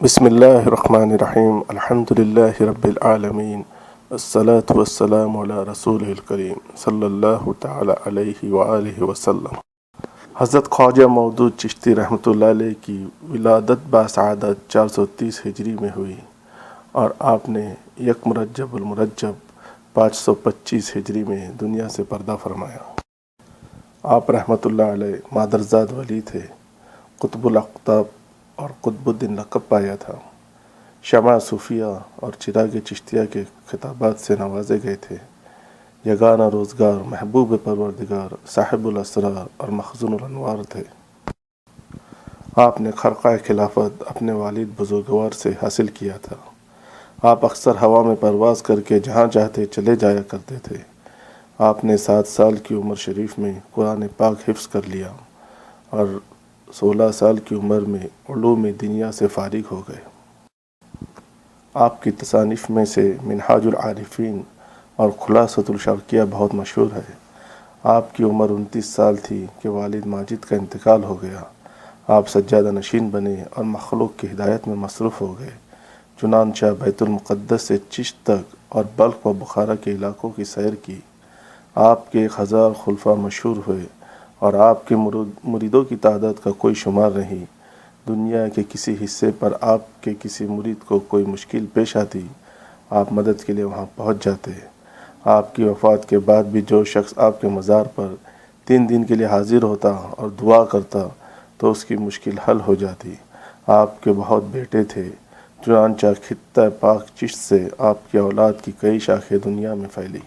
بسم اللہ الرحمن الرحیم الحمد للہ رب العالمین الصلاۃ والسلام علی رسول الکریم صلی اللہ تعالی علیہ وآلہ وسلم۔ حضرت خواجہ مودود چشتی رحمۃ اللہ علیہ کی ولادت باسعادت 430 ہجری میں ہوئی اور آپ نے یک مرجب المرجب 525 ہجری میں دنیا سے پردہ فرمایا۔ آپ رحمۃ اللہ علیہ مادرزاد ولی تھے، قطب الاقطاب اور قطب الدین لقب پایا تھا۔ شمع صوفیہ اور چراغ چشتیہ کے خطابات سے نوازے گئے تھے۔ یگانہ روزگار، محبوب پروردگار، صاحب الاسرار اور مخزون الانوار تھے۔ آپ نے خرقہ خلافت اپنے والد بزرگوار سے حاصل کیا تھا۔ آپ اکثر ہوا میں پرواز کر کے جہاں چاہتے چلے جایا کرتے تھے۔ آپ نے 7 سال کی عمر شریف میں قرآن پاک حفظ کر لیا اور 16 سال کی عمر میں علوم دنیا سے فارغ ہو گئے۔ آپ کی تصانیف میں سے منہاج العارفین اور خلاصۃ الشرقیہ بہت مشہور ہے۔ آپ کی عمر 29 سال تھی کہ والد ماجد کا انتقال ہو گیا۔ آپ سجادہ نشین بنے اور مخلوق کی ہدایت میں مصروف ہو گئے۔ چنانچہ بیت المقدس سے چشت تک اور بلخ و بخارا کے علاقوں کی سیر کی۔ آپ کے 1000 خلفاء مشہور ہوئے اور آپ کے مریدوں کی تعداد کا کوئی شمار نہیں۔ دنیا کے کسی حصے پر آپ کے کسی مرید کو کوئی مشکل پیش آتی، آپ مدد کے لیے وہاں پہنچ جاتے۔ آپ کی وفات کے بعد بھی جو شخص آپ کے مزار پر 3 دن کے لیے حاضر ہوتا اور دعا کرتا تو اس کی مشکل حل ہو جاتی۔ آپ کے بہت بیٹے تھے، چنانچہ خطہ پاک چشت سے آپ کی اولاد کی کئی شاخیں دنیا میں پھیلی۔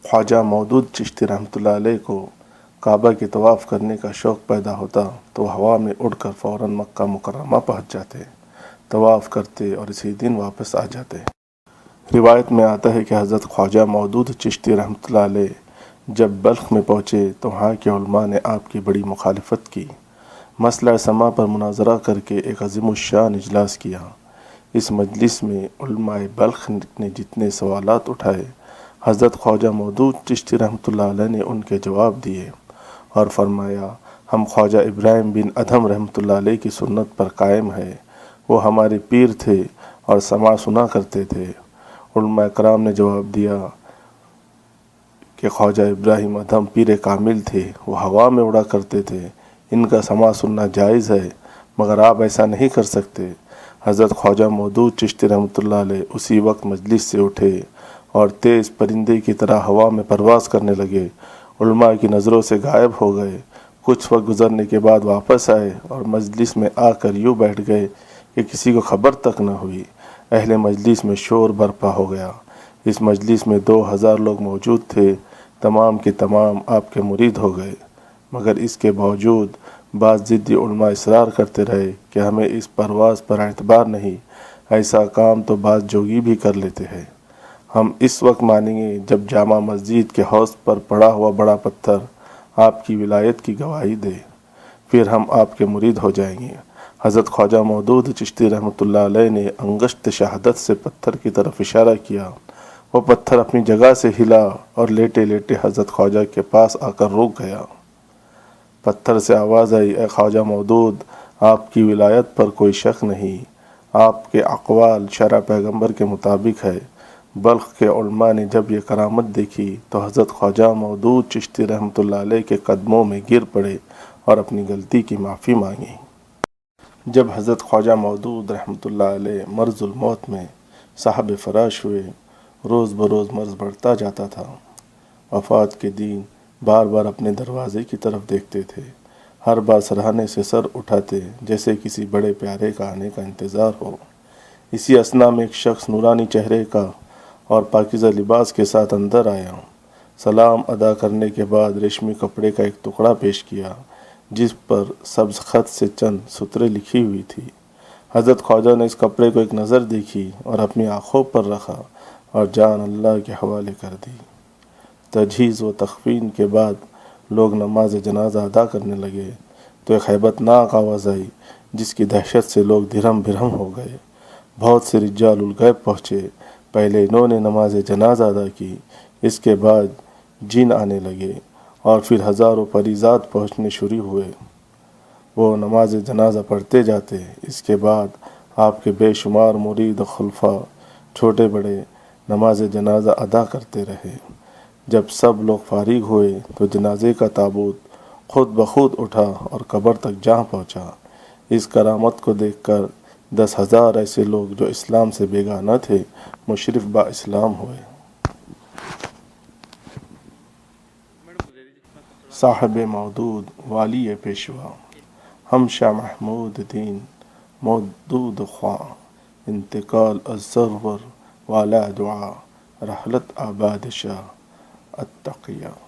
خواجہ مودود چشتی رحمۃ اللہ علیہ کو کعبہ کے طواف کرنے کا شوق پیدا ہوتا تو ہوا میں اڑ کر فوراً مکہ مکرمہ پہنچ جاتے، طواف کرتے اور اسی دن واپس آ جاتے۔ روایت میں آتا ہے کہ حضرت خواجہ مودود چشتی رحمۃ اللہ علیہ جب بلخ میں پہنچے تو وہاں کے علماء نے آپ کی بڑی مخالفت کی۔ مسئلہ سما پر مناظرہ کر کے ایک عظیم الشان اجلاس کیا۔ اس مجلس میں علماء بلخ نے جتنے سوالات اٹھائے، حضرت خواجہ مودود چشتی رحمۃ اللہ علیہ نے ان کے جواب دیے اور فرمایا، ہم خواجہ ابراہیم بن ادھم رحمۃ اللہ علیہ کی سنت پر قائم ہے۔ وہ ہمارے پیر تھے اور سماع سنا کرتے تھے۔ علماء کرام نے جواب دیا کہ خواجہ ابراہیم ادھم پیر کامل تھے، وہ ہوا میں اڑا کرتے تھے، ان کا سماع سننا جائز ہے، مگر آپ ایسا نہیں کر سکتے۔ حضرت خواجہ مودود چشتی رحمۃ اللہ علیہ اسی وقت مجلس سے اٹھے اور تیز پرندے کی طرح ہوا میں پرواز کرنے لگے، علماء کی نظروں سے غائب ہو گئے۔ کچھ وقت گزرنے کے بعد واپس آئے اور مجلس میں آ کر یوں بیٹھ گئے کہ کسی کو خبر تک نہ ہوئی۔ اہل مجلس میں شور برپا ہو گیا۔ اس مجلس میں 2000 لوگ موجود تھے، تمام کے تمام آپ کے مرید ہو گئے، مگر اس کے باوجود بعض ضدی علماء اصرار کرتے رہے کہ ہمیں اس پرواز پر اعتبار نہیں، ایسا کام تو بعض جوگی بھی کر لیتے ہیں۔ ہم اس وقت مانیں گے جب جامع مسجد کے حوض پر پڑا ہوا بڑا پتھر آپ کی ولایت کی گواہی دے، پھر ہم آپ کے مرید ہو جائیں گے۔ حضرت خواجہ مودود چشتی رحمۃ اللہ علیہ نے انگشت شہادت سے پتھر کی طرف اشارہ کیا۔ وہ پتھر اپنی جگہ سے ہلا اور لیٹے لیٹے حضرت خواجہ کے پاس آ کر رک گیا۔ پتھر سے آواز آئی، اے خواجہ مودود، آپ کی ولایت پر کوئی شک نہیں، آپ کے اقوال شرع پیغمبر کے مطابق ہے۔ بلخ کے علماء نے جب یہ کرامت دیکھی تو حضرت خواجہ مودود چشتی رحمۃ اللہ علیہ کے قدموں میں گر پڑے اور اپنی غلطی کی معافی مانگی۔ جب حضرت خواجہ مودود رحمۃ اللہ علیہ مرض الموت میں صاحب فراش ہوئے، روز بروز مرض بڑھتا جاتا تھا۔ وفات کے دن بار بار اپنے دروازے کی طرف دیکھتے تھے، ہر بار سرہانے سے سر اٹھاتے جیسے کسی بڑے پیارے کا آنے کا انتظار ہو۔ اسی اثنا میں ایک شخص نورانی چہرے کا اور پاکیزہ لباس کے ساتھ اندر آیا۔ سلام ادا کرنے کے بعد ریشمی کپڑے کا ایک ٹکڑا پیش کیا جس پر سبز خط سے چند سطریں لکھی ہوئی تھی۔ حضرت خواجہ نے اس کپڑے کو ایک نظر دیکھی اور اپنی آنکھوں پر رکھا اور جان اللہ کے حوالے کر دی۔ تجہیز و تخفین کے بعد لوگ نماز جنازہ ادا کرنے لگے تو ایک ہیبت ناک آواز آئی جس کی دہشت سے لوگ دھرم بھرم ہو گئے۔ بہت سے رجال الغیب پہنچے، پہلے انہوں نے نماز جنازہ ادا کی، اس کے بعد جن آنے لگے اور پھر ہزاروں فریضات پہنچنے شروع ہوئے۔ وہ نماز جنازہ پڑھتے جاتے، اس کے بعد آپ کے بے شمار مرید و خلفاء چھوٹے بڑے نماز جنازہ ادا کرتے رہے۔ جب سب لوگ فارغ ہوئے تو جنازے کا تابوت خود بخود اٹھا اور قبر تک جا پہنچا۔ اس کرامت کو دیکھ کر 10,000 ایسے لوگ جو اسلام سے بیگانہ تھے مشرف با اسلام ہوئے۔ صاحب مودود والی پیشوا، ہم شاہ محمود دین مودود خواں، انتقال الزرور والا دعا، رحلت آباد شاہ التقیہ۔